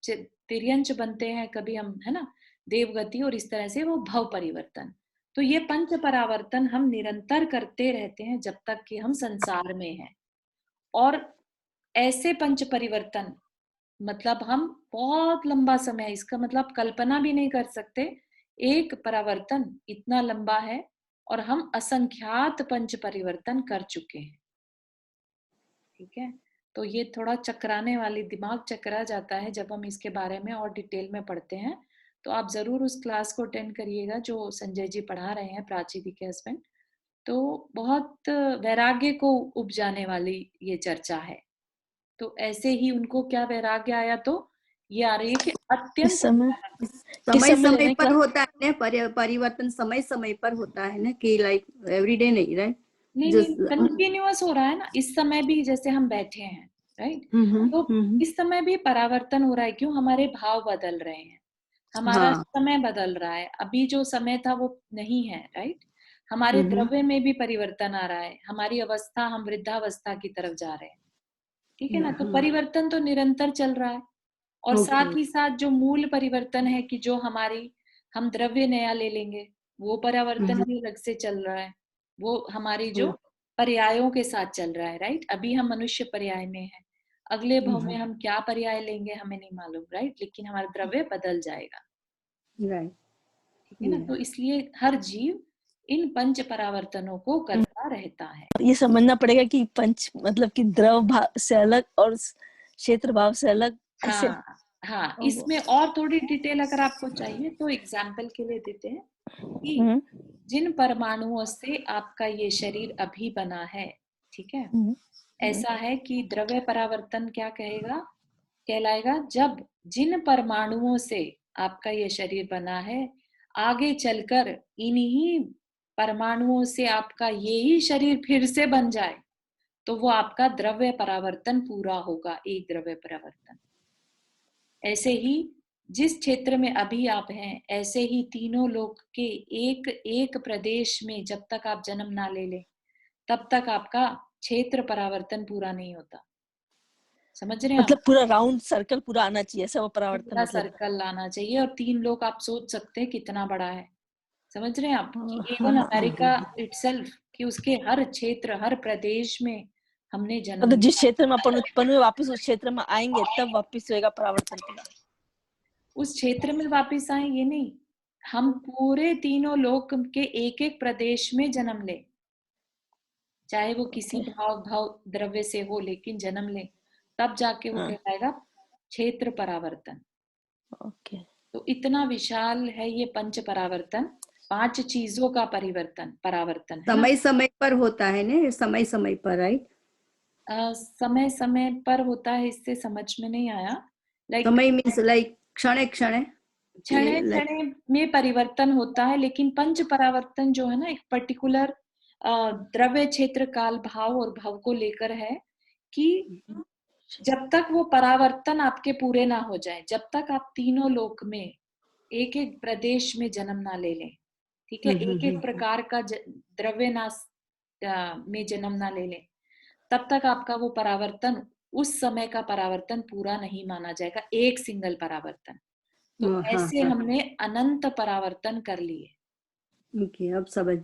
तिर्यंच बनते हैं, कभी हम, है ना, देवगति, और इस तरह से वो भाव परिवर्तन। तो ये पंच परावर्तन हम निरंतर करते रहते हैं जब तक कि हम संसार में हैं। और ऐसे पंच परिवर्तन मतलब हम बहुत लंबा समय, इसका मतलब कल्पना भी नहीं कर सकते, एक परावर्तन इतना लंबा है और हम असंख्यात पंच परिवर्तन कर चुके हैं, ठीक है। तो ये थोड़ा चकराने वाली, दिमाग चकरा जाता है जब हम इसके बारे में और डिटेल में पढ़ते हैं। तो आप जरूर उस क्लास को अटेंड करिएगा जो संजय जी पढ़ा रहे हैं, प्राची दी के हस्बैंड। तो बहुत वैराग्य को उपजाने वाली ये चर्चा है। तो ऐसे ही उनको क्या वैराग्य आया, तो ये आ रही है कि अत्यंत इस समय समय समय लेने पर का होता है ना, परिवर्तन समय समय पर होता है ना, कि लाइक एवरीडे नहीं, राइट। नहीं नहीं, कंटिन्यूअस हो रहा है ना। इस समय भी जैसे हम बैठे हैं, राइट, तो इस समय भी परावर्तन हो रहा है। क्यों, हमारे भाव बदल रहे हैं, हमारा हाँ। समय बदल रहा है। अभी जो समय था वो नहीं है, राइट। हमारे द्रव्य में भी परिवर्तन आ रहा है, हमारी अवस्था, हम वृद्धावस्था की तरफ जा रहे हैं, ठीक है ना। तो परिवर्तन तो निरंतर चल रहा है। और साथ ही साथ जो मूल परिवर्तन है कि जो हमारी, हम द्रव्य नया ले लेंगे, वो परिवर्तन भी अलग से चल रहा है। वो हमारी जो पर्यायों के साथ चल रहा है, राइट। अभी हम मनुष्य पर्याय में है, अगले भाव में हम क्या पर्याय लेंगे हमें नहीं मालूम, राइट, लेकिन हमारा द्रव्य बदल जाएगा। राइट। ठीक है ना। तो इसलिए हर जीव इन पंच परावर्तनों को करता रहता है। ये समझना पड़ेगा कि पंच मतलब कि द्रव भाव से अलग और क्षेत्र भाव से अलग ऐसे। हाँ, इसमें और थोड़ी डिटेल अगर आपको चाहिए तो एग्जाम्पल के लिए देते हैं कि जिन परमाणुओं से आपका ये शरीर अभी बना है, ठीक है, ऐसा है कि द्रव्य परावर्तन क्या कहलाएगा, जब जिन परमाणुओं से आपका ये शरीर बना है आगे चलकर इन्हीं परमाणुओं से आपका यही शरीर फिर से बन जाए तो वो आपका द्रव्य परावर्तन पूरा होगा, एक द्रव्य परावर्तन। ऐसे ही जिस क्षेत्र में अभी आप हैं, ऐसे ही तीनों लोक के एक एक प्रदेश में जब तक आप जन्म ना ले लें तब तक आपका क्षेत्र परावर्तन पूरा नहीं होता। समझ रहे हैं मतलब आप? पूरा राउंड सर्कल पूरा आना चाहिए, ऐसा वो परावर्तन पूरा मतलब। सर्कल लाना चाहिए। और 3 लोक आप सोच सकते हैं कितना बड़ा है। समझ रहे हैं आप कि हाँ, इवन अमेरिका इटसेल्फ कि उसके हर क्षेत्र, हर प्रदेश में हमने जन्म मतलब जिस लिया। क्षेत्र में अपन उत्पन्न हुए वापस उस क्षेत्र में आएंगे तब वापस होएगा परावर्तन पूरा। उस क्षेत्र में वापस आए ये नहीं, हम पूरे तीनों लोक के एक एक प्रदेश में जन्म ले, चाहे वो किसी भाव द्रव्य से हो, लेकिन जन्म ले तब जाके वो कहलाएगा क्षेत्र परावर्तन। ओके। तो इतना विशाल है ये पंच परावर्तन, 5 चीजों का परावर्तन है ना। समय समय पर होता है ना, समय समय पर, राइट? समय समय पर होता है, इससे समझ में नहीं आया। समय मीन्स लाइक क्षणे क्षणे क्षणे में परिवर्तन होता है, लेकिन पंच परावर्तन जो है ना एक पर्टिकुलर द्रव्य क्षेत्र काल भाव और भाव को लेकर है कि जब तक वो परावर्तन आपके पूरे ना हो जाए, जब तक आप तीनों लोक में एक एक प्रदेश में जन्म ना ले लें, ठीक है, एक एक प्रकार का द्रव्य में जन्म ना ले लें, तब तक आपका वो परावर्तन उस समय का परावर्तन पूरा नहीं माना जाएगा, एक सिंगल परावर्तन। तो ऐसे हमने अनंत परावर्तन कर लिए। ओके, अब समझ,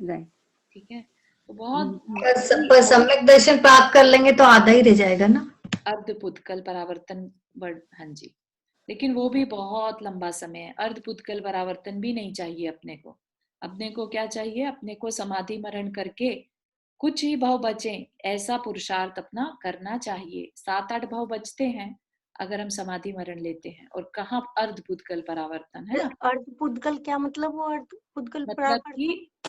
राइट। ठीक है, तो बहुत पर सम्यक दर्शन प्राप्त कर लेंगे तो आधा ही रह जाएगा ना, अर्धपुत्कल परावर्तन हाँ जी, लेकिन वो भी बहुत लंबा समय है। अर्धपुत्कल परावर्तन भी नहीं चाहिए अपने को क्या चाहिए, अपने को समाधि मरण करके कुछ ही भाव बचे ऐसा पुरुषार्थ अपना करना चाहिए। 7-8 भाव बचते हैं अगर हम समाधि मरण लेते हैं, और कहाँ अर्धपुत्कल परावर्तन है ना। अर्धपुद्गल क्या मतलब, वो अर्धपुद्गल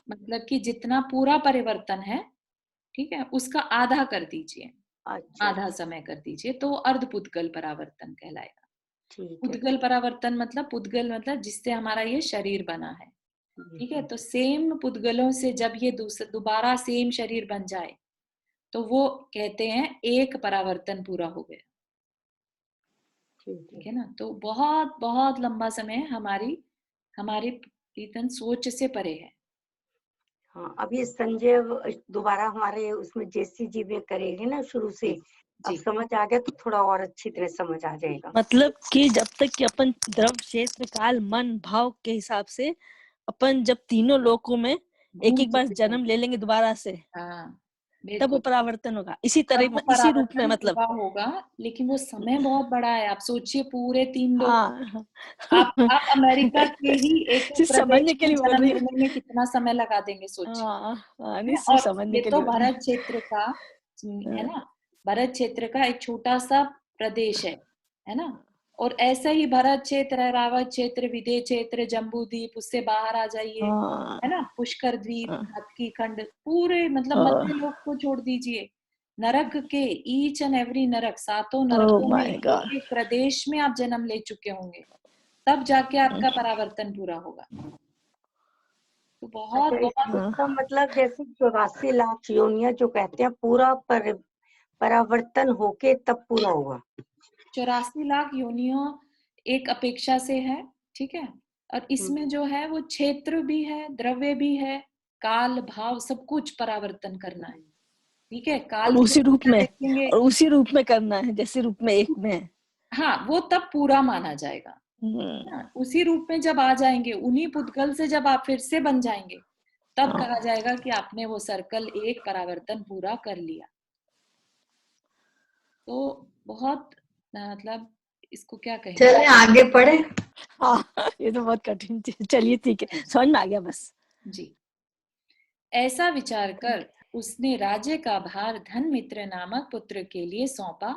मतलब कि जितना पूरा परिवर्तन है, ठीक है, उसका आधा कर दीजिए, आधा समय कर दीजिए, तो अर्धपुद्गल परावर्तन कहलाएगा। पुद्गल परावर्तन मतलब, पुद्गल मतलब जिससे हमारा ये शरीर बना है, ठीक है, तो सेम पुद्गलों से जब ये दोबारा सेम शरीर बन जाए तो वो कहते हैं एक परावर्तन पूरा हो गया। ठीक है ना। तो बहुत बहुत लंबा समय हमारी प्रीतम सोच से परे है। हाँ, अब ये संजय दोबारा हमारे उसमें जैसी जी में करेंगे ना शुरू से, अब समझ आ गया तो थोड़ा और अच्छी तरह समझ आ जाएगा। मतलब कि जब तक कि अपन द्रव क्षेत्र काल मन भाव के हिसाब से अपन जब तीनों लोकों में एक एक बार जन्म ले लेंगे दोबारा से, तब वो परावर्तन होगा इसी तरह, इसी रूप में मतलब होगा। लेकिन वो समय बहुत बड़ा है, आप सोचिए पूरे 3 लोग, आप अमेरिका के ही एक समझने के लिए जन्म लेने में कितना समय लगा देंगे सोचिए। और समझने ये के तो लिए भारत क्षेत्र का है ना, भारत क्षेत्र का एक छोटा सा प्रदेश है ना। और ऐसा ही भरत क्षेत्र, रावत क्षेत्र, विदेह क्षेत्र, जम्बू द्वीप, उससे बाहर आ जाइए, है ना, पुष्कर द्वीप, हत्की खंड, पूरे मतलब मध्य लोक को छोड़ दीजिए, नरक के ईच एंड एवरी नरक, 7 नरकों में एक एक प्रदेश में आप जन्म ले चुके होंगे, तब जाके आपका परावर्तन पूरा होगा। तो बहुत इसका मतलब जैसे 84 लाख योनियां जो कहते हैं पूरा परावर्तन होके तब पूरा होगा। 84 लाख योनियों एक अपेक्षा से है, ठीक है। और इसमें जो है वो क्षेत्र भी है, द्रव्य भी है, काल भाव सब कुछ परावर्तन करना है, ठीक है। काल उसी रूप में, और उसी रूप में करना है जैसे रूप में एक में है। हाँ, वो तब पूरा माना जाएगा। उसी रूप में जब आ जाएंगे, उन्हीं पुद्गल से जब आप फिर से बन जाएंगे, तब कहा जाएगा कि आपने वो सर्कल एक परावर्तन पूरा कर लिया। तो बहुत मतलब इसको क्या कहेंगे? चलिए आगे पढ़े। हाँ ये तो बहुत कठिन थी। चलिए ठीक है, समझ में आ गया बस। जी। ऐसा विचार कर उसने राज्य का भार धनमित्र नामक पुत्र के लिए सौंपा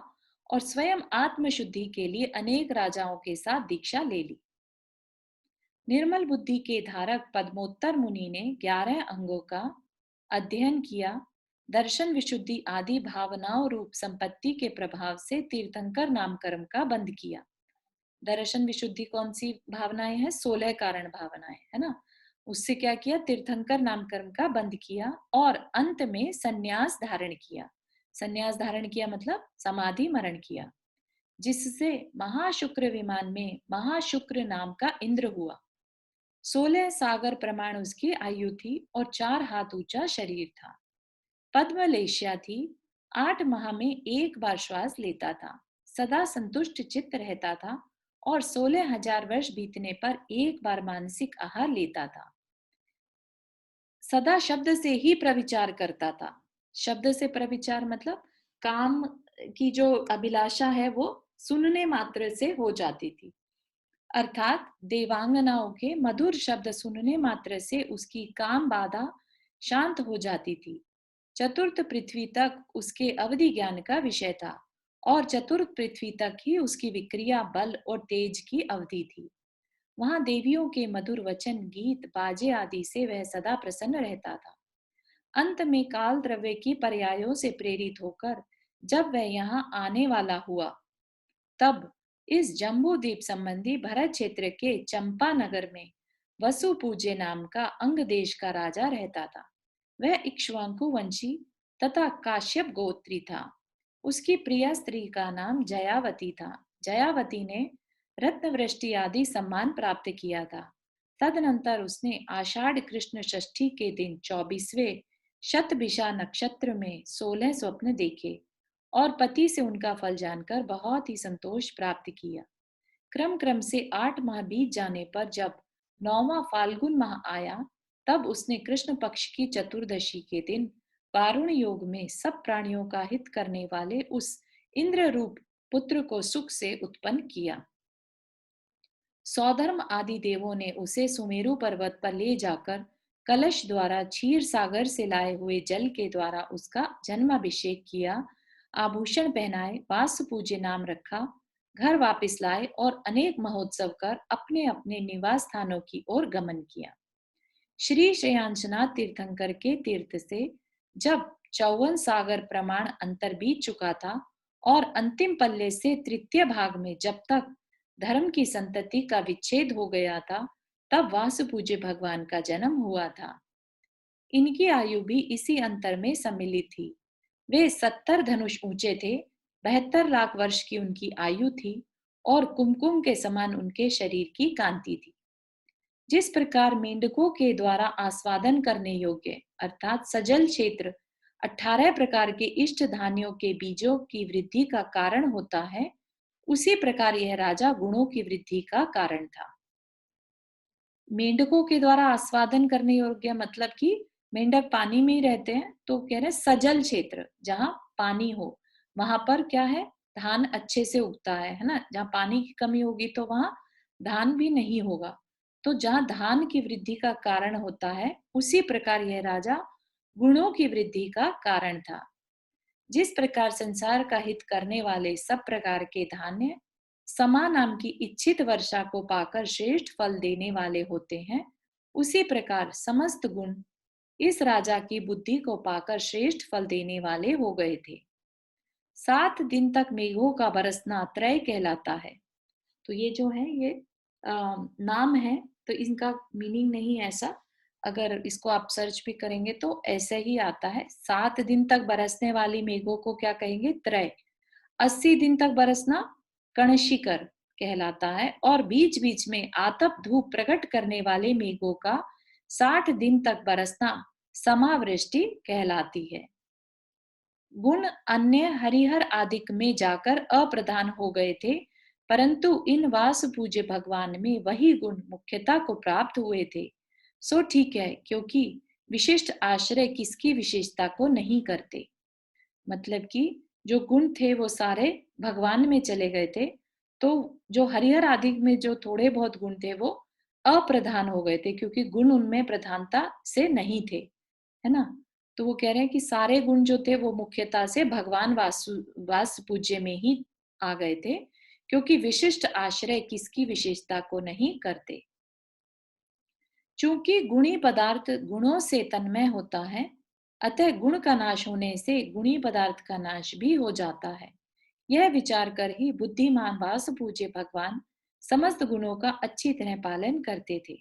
और स्वयं आत्मशुद्धि के लिए अनेक राजाओं के साथ दीक्षा ले ली। निर्मल बुद्धि के धारक पद्मोत्तर मुनि ने 11 अंगों का अध्ययन किया। दर्शन विशुद्धि आदि भावनाओं रूप संपत्ति के प्रभाव से तीर्थंकर नाम कर्म का बंद किया। दर्शन विशुद्धि कौन सी भावनाएं हैं? 16 कारण भावनाएं, है ना। उससे क्या किया? तीर्थंकर नाम कर्म का बंद किया और अंत में संन्यास धारण किया। संन्यास धारण किया मतलब समाधि मरण किया, जिससे महाशुक्र विमान में महाशुक्र नाम का इंद्र हुआ। 16 सागर प्रमाण उसकी आयु थी और 4 हाथ ऊंचा शरीर था। पद्मलेश्या थी। 8 माह में एक बार श्वास लेता था। सदा संतुष्ट चित्त रहता था और 16,000 वर्ष बीतने पर एक बार मानसिक आहार लेता था। सदा शब्द से ही प्रविचार करता था। शब्द से प्रविचार मतलब काम की जो अभिलाषा है वो सुनने मात्र से हो जाती थी, अर्थात देवांगनाओं के मधुर शब्द सुनने मात्र से उसकी काम बाधा शांत हो जाती थी। चतुर्थ पृथ्वी तक उसके अवधि ज्ञान का विषय था और चतुर्थ पृथ्वी तक ही उसकी विक्रिया बल और तेज की अवधि थी। वहां देवियों के मधुर वचन, गीत, बाजे आदि से वह सदा प्रसन्न रहता था। अंत में काल द्रव्य की पर्यायों से प्रेरित होकर जब वह यहाँ आने वाला हुआ, तब इस जम्बू द्वीप संबंधी भरत क्षेत्र के चंपा नगर में वसु पूज्य नाम का अंग देश का राजा रहता था। वह इक्ष्वाकु वंशी तथा काश्यप गोत्री था। उसकी प्रिय स्त्री का नाम जयावती था। जयावती ने रत्नवृष्टि आदि सम्मान प्राप्त किया था। तदनंतर उसने आषाढ़ कृष्ण षष्ठी के दिन 24वें शतभिषा नक्षत्र में 16 स्वप्न देखे और पति से उनका फल जानकर बहुत ही संतोष प्राप्त किया। क्रम क्रम से 8 माह बीत जाने पर जब 9वां फाल्गुन माह आया, तब उसने कृष्ण पक्ष की चतुर्दशी के दिन वारुण योग में सब प्राणियों का हित करने वाले उस इंद्र रूप पुत्र को सुख से उत्पन्न किया। सौधर्म आदि देवों ने उसे सुमेरु पर्वत पर ले जाकर कलश द्वारा क्षीर सागर से लाए हुए जल के द्वारा उसका जन्माभिषेक किया, आभूषण पहनाए, वासु पूज्य नाम रखा, घर वापस लाए और अनेक महोत्सव कर अपने अपने निवास स्थानों की ओर गमन किया। श्री श्रेयांशनाथ तीर्थंकर के तीर्थ से जब 54 सागर प्रमाण अंतर बीत चुका था और अंतिम पल्ले से तृतीय भाग में जब तक धर्म की संतति का विच्छेद हो गया था, तब वासु पूज्य भगवान का जन्म हुआ था। इनकी आयु भी इसी अंतर में सम्मिलित थी। वे 70 धनुष ऊंचे थे। 72 लाख वर्ष की उनकी आयु थी और कुमकुम के समान उनके शरीर की कांति थी। जिस प्रकार मेंढकों के द्वारा आस्वादन करने योग्य अर्थात सजल क्षेत्र 18 प्रकार के इष्ट धान्यों के बीजों की वृद्धि का कारण होता है, उसी प्रकार यह राजा गुणों की वृद्धि का कारण था। मेंढकों के द्वारा आस्वादन करने योग्य मतलब कि मेंढक पानी में ही रहते हैं, तो कह रहे सजल क्षेत्र जहां पानी हो, वहां पर क्या है, धान अच्छे से उगता है ना। जहां पानी की कमी होगी तो वहां धान भी नहीं होगा। तो जहां धान की वृद्धि का कारण होता है, उसी प्रकार यह राजा गुणों की वृद्धि का कारण था। जिस प्रकार संसार का हित करने वाले सब प्रकार के धान्य समा नाम की इच्छित वर्षा को पाकर श्रेष्ठ फल देने वाले होते हैं, उसी प्रकार समस्त गुण इस राजा की बुद्धि को पाकर श्रेष्ठ फल देने वाले हो गए थे। 7 दिन तक मेघों का बरसना त्रय कहलाता है। तो ये जो है ये नाम है, तो इनका मीनिंग नहीं ऐसा, अगर इसको आप सर्च भी करेंगे तो ऐसे ही आता है। 7 दिन तक बरसने वाली मेघों को क्या कहेंगे? त्रय। 80 दिन तक बरसना कणशिकर कहलाता है और बीच बीच में आतप धूप प्रकट करने वाले मेघों का 60 दिन तक बरसना समावृष्टि कहलाती है। गुण अन्य हरिहर आदिक में जाकर अप्रधान हो गए थे, परंतु इन वास पूज्य भगवान में वही गुण मुख्यता को प्राप्त हुए थे। सो ठीक है, क्योंकि विशिष्ट आश्रय किसकी विशेषता को नहीं करते। मतलब कि जो गुण थे वो सारे भगवान में चले गए थे तो जो हरिहर आदि में जो थोड़े बहुत गुण थे वो अप्रधान हो गए थे, क्योंकि गुण उनमें प्रधानता से नहीं थे, है ना। तो वो कह रहे हैं कि सारे गुण जो थे वो मुख्यता से भगवान वास पूज्य में ही आ गए थे, क्योंकि विशिष्ट आश्रय किसकी विशेषता को नहीं करते। चूंकि गुणी पदार्थ गुणों से तन्मय होता है, अतः गुण का नाश होने से गुणी पदार्थ का नाश भी हो जाता है। यह विचार कर ही बुद्धिमान वास पूज्य भगवान समस्त गुणों का अच्छी तरह पालन करते थे।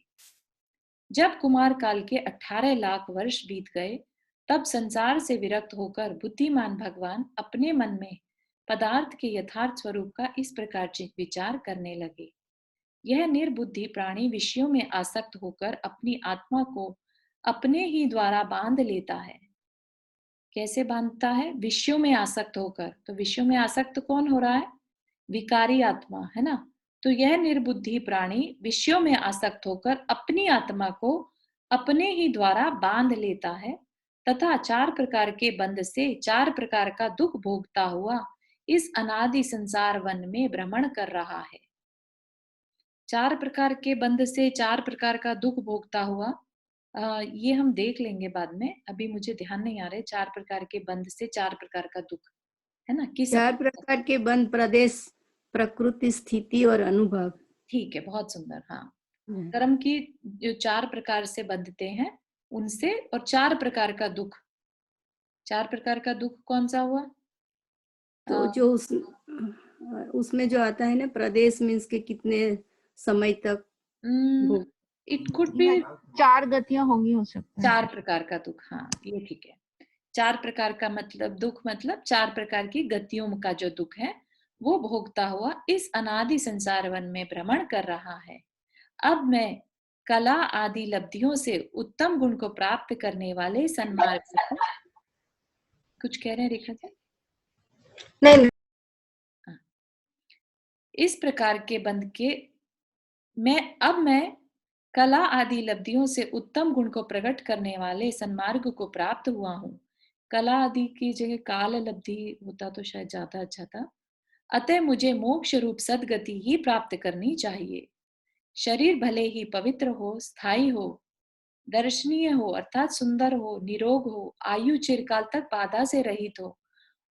जब कुमार काल के 18 लाख वर्ष बीत गए, तब संसार से विरक्त होकर बुद्धिमान भगवान अपने मन में पदार्थ के यथार्थ स्वरूप का इस प्रकार विचार करने लगे। यह निर्बुद्धि प्राणी विषयों में आसक्त होकर अपनी आत्मा को अपने ही द्वारा बांध लेता है। कैसे बांधता है? विषयों में आसक्त होकर। तो विषयों में आसक्त कौन हो रहा है? विकारी आत्मा, है ना। तो यह निर्बुद्धि प्राणी विषयों में आसक्त होकर अपनी आत्मा को अपने ही द्वारा बांध लेता है तथा 4 प्रकार के बंध से 4 प्रकार का दुख भोगता हुआ इस अनादि संसार वन में भ्रमण कर रहा है। 4 प्रकार के बंध से 4 प्रकार का दुख भोगता हुआ, ये हम देख लेंगे बाद में, अभी मुझे ध्यान नहीं आ रहे। 4 प्रकार के बंध से 4 प्रकार का दुख, है ना। किस 4 प्रकार के बंध, प्रदेश, प्रकृति, स्थिति और अनुभव। ठीक है, बहुत सुंदर। हाँ, कर्म की जो 4 प्रकार से बंधते हैं उनसे, और 4 प्रकार का दुख। 4 प्रकार का दुख कौन सा हुआ? तो जो उसमें जो आता है ना, प्रदेश मीन्स के कितने समय तक भोग। इट कुड बी 4 गतियां होंगी, हो सकता है 4 प्रकार का दुख। हाँ, ये ठीक है। 4 प्रकार का मतलब दुख, मतलब 4 प्रकार की गतियों का जो दुख है वो भोगता हुआ इस अनादि संसार वन में भ्रमण कर रहा है। अब मैं कला आदि लब्धियों से उत्तम गुण को प्राप्त करने वाले सन्मार्ग को, कुछ कह रहे हैं रेखा जी? नहीं, इस प्रकार के बंध के मैं कला आदि लब्धियों से उत्तम गुण को प्रकट करने वाले सन्मार्ग को प्राप्त हुआ हूँ। कला आदि की जगह काल लब्धि होता तो शायद ज्यादा अच्छा था। अतः मुझे मोक्ष रूप सदगति ही प्राप्त करनी चाहिए। शरीर भले ही पवित्र हो, स्थायी हो, दर्शनीय हो अर्थात सुंदर हो, निरोग हो, आयु चिरकाल तक बाधा से रहित हो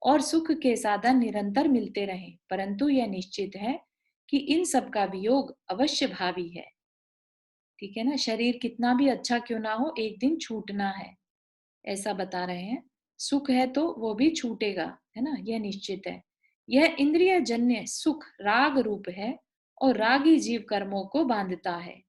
और सुख के साधन निरंतर मिलते रहें, परंतु यह निश्चित है कि इन सब का वियोग अवश्य भावी है। ठीक है ना। शरीर कितना भी अच्छा क्यों ना हो, एक दिन छूटना है, ऐसा बता रहे हैं। सुख है तो वो भी छूटेगा, है ना, यह निश्चित है। यह इंद्रिय जन्य सुख राग रूप है और रागी जीव कर्मों को बांधता है।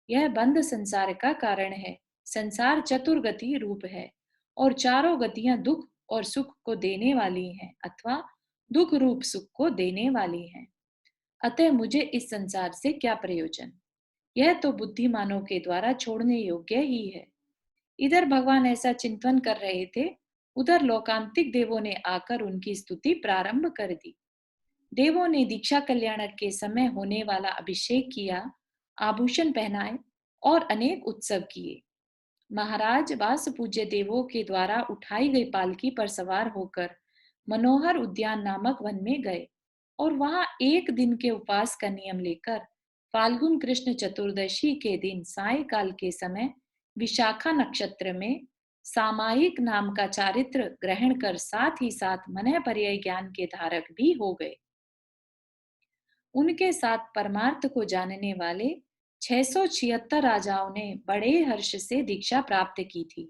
यह बंध संसार का कारण है। संसार चतुर्गति रूप है और चारों गतियां दुख और सुख को देने वाली हैं अथवा दुख रूप सुख को देने वाली हैं। अतः मुझे इस संसार से क्या प्रयोजन? यह तो बुद्धिमानों के द्वारा छोड़ने योग्य ही है। इधर भगवान ऐसा चिंतन कर रहे थे, उधर लोकांतिक देवों ने आकर उनकी स्तुति प्रारंभ कर दी। देवों ने दीक्षा कल्याणक के समय होने वाला अभिषेक किया, आभूषण पहनाए और अनेक उत्सव किए। महाराज वास पूज्य देवों के द्वारा उठाई गई पालकी पर सवार होकर मनोहर उद्यान नामक वन में गए और वहां एक दिन के उपवास का नियम लेकर फाल्गुन कृष्ण चतुर्दशी के दिन सायकाल के समय विशाखा नक्षत्र में सामायिक नाम का चारित्र ग्रहण कर साथ ही साथ मन पर्याय ज्ञान के धारक भी हो गए। उनके साथ परमार्थ को जानने वाले 676 राजाओं ने बड़े हर्ष से दीक्षा प्राप्त की थी।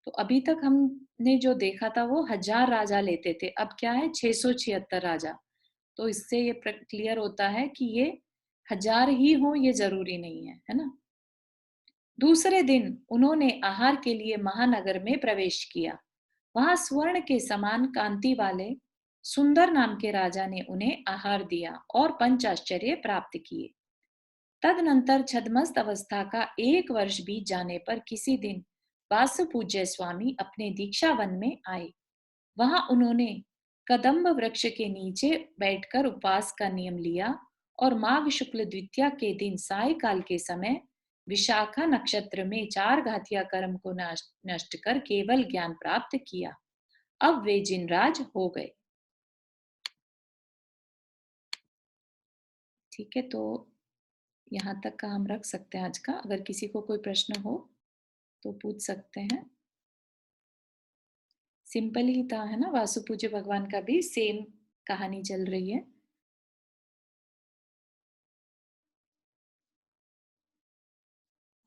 तो अभी तक हमने जो देखा था वो 1000 राजा लेते थे, अब क्या है 676 राजा। तो इससे ये क्लियर होता है कि ये 1000 ही हो ये जरूरी नहीं है ना। दूसरे दिन उन्होंने आहार के लिए महानगर में प्रवेश किया। वहां स्वर्ण के समान कांति वाले सुंदर नाम के राजा ने उन्हें आहार दिया और पंचाश्चर्य प्राप्त किए। तदनंतर छद्मस्त अवस्था का 1 वर्ष बीत जाने पर किसी दिन वासु पूज्य स्वामी अपने दीक्षा वन में आए। वहां उन्होंने कदम्ब वृक्ष के नीचे बैठकर उपवास का नियम लिया और माघ शुक्ल द्वितीया के दिन सायकाल के समय विशाखा नक्षत्र में 4 घातिया कर्म को नष्ट कर केवल ज्ञान प्राप्त किया। अब वे जिनराज हो गए। ठीक है, तो यहाँ तक का हम रख सकते हैं आज का। अगर किसी को कोई प्रश्न हो तो पूछ सकते हैं। सिंपल ही था, है ना? वासु पूज्य भगवान का भी सेम कहानी चल रही है।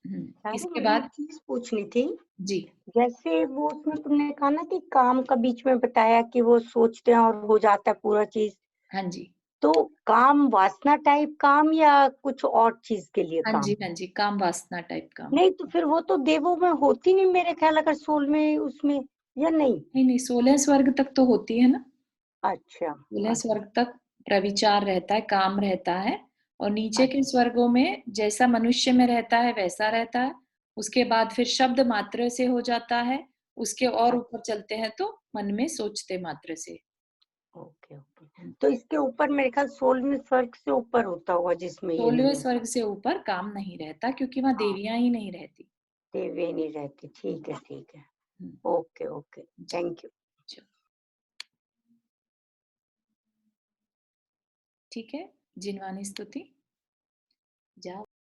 इसके मुझे बाद एक चीज पूछनी थी। जी जैसे वो उसमें तुमने कहा ना कि काम का बीच में बताया कि वो सोचते हैं और हो जाता है पूरा चीज, हाँ जी तो काम वासना टाइप काम या कुछ और चीज के लिए हाँ काम? जी हाँ जी, काम वासना टाइप काम। नहीं तो फिर वो तो देवों में होती नहीं मेरे ख्याल, अगर सोल में उसमें, या नहीं? नहीं 16 स्वर्ग तक तो होती है ना। अच्छा 16 स्वर्ग तक प्रविचार रहता है, काम रहता है, और नीचे के अच्छा स्वर्गों में जैसा मनुष्य में रहता है वैसा रहता है। उसके बाद फिर शब्द मात्र से हो जाता है। उसके और ऊपर चलते हैं तो मन में सोचते मात्र से। Okay okay. तो इसके ऊपर मेरे ख्याल 16वें स्वर्ग से ऊपर होता होगा जिसमें ये 16वें नहीं है। स्वर्ग से ऊपर काम नहीं रहता, क्योंकि वहां हाँ देवियां ही नहीं रहती। देवी नहीं रहती। ठीक है ठीक है। हम्म, ओके ओके, थैंक यू। चलो, ठीक है। जिनवानी स्तुति जाओ।